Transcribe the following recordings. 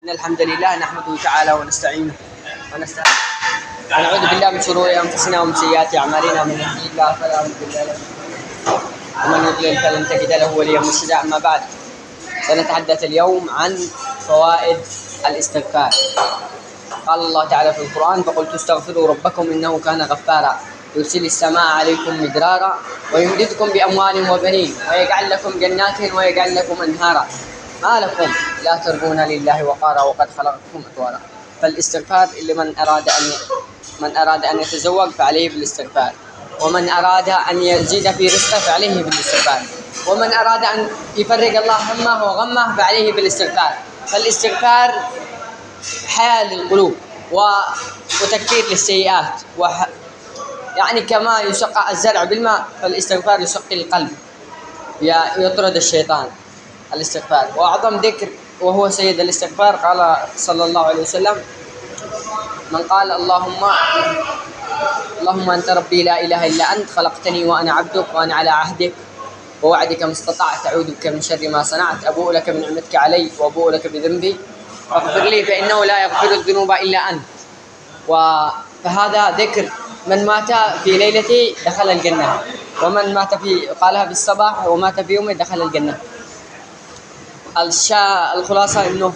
إن الحمد لله نحمده تعالى ونستعينه ونستعينه ونعوذ بالله من شرور أنفسنا ومن سيئات أعمالنا. من يهده الله فلا مضل له ومن يضلل فلن تجد له وليا مرشدا. أما بعد، سنتحدث اليوم عن فوائد الاستغفار. قال الله تعالى في القرآن: فقلت استغفروا ربكم إنه كان غفارا يرسل السماء عليكم مدرارا ويمددكم بأموال وبنين ويجعل لكم جنات ويجعل لكم أنهارا ما لكم لا ترجون لله وقارا وقد خلقكم أطوارا. فالاستغفار من أراد أن يتزوج فعليه بالاستغفار، ومن أراد أن يزيد في رزقه فعليه بالاستغفار، ومن أراد أن يفرج الله همه وغمه فعليه بالاستغفار. فالاستغفار حياة للقلوب وتكفير للسيئات، يعني كما يسقى الزرع بالماء فالاستغفار يسقي القلب، يطرد الشيطان. الاستغفار وأعظم ذكر وهو سيد الاستغفار. قال صلى الله عليه وسلم: من قال اللهم أنت ربي لا إله إلا أنت خلقتني وأنا عبدك وأنا على عهدك ووعدك ما استطعت أعوذ بك من شر ما صنعت أبوء لك بنعمتك علي وأبوء لك بذنبي فاغفر لي فإنه لا يغفر الذنوب إلا أنت. فهذا ذكر من مات في ليلته دخل الجنة، ومن مات قالها في الصباح ومات في يومه دخل الجنة. الخلاصة إنه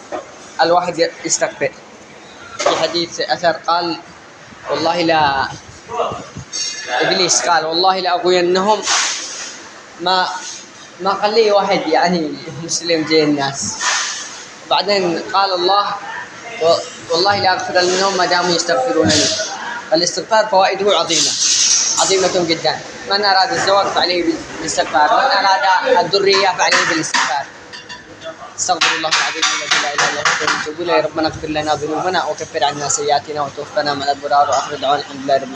الواحد يستغفر. في حديث أثر قال والله لا إبليس قال والله لأغوينهم ما قال لي واحد يعني مسلم زي الناس. بعدين قال الله والله لا أغفر لهم ما داموا يستغفرونني. فالاستغفار فوائده عظيمة جدا. من أراد الزواج فعليه بالاستغفار، من أراد الذرية فعليه بالاستغفار. استغفر الله العظيم الذي لا اله الا هو ونتوب اليه. ربنا اغفر لنا ذنوبنا وكفر عنا سيئاتنا وتوفنا مع الابرار واخر دعوانا الحمد لله رب العالمين.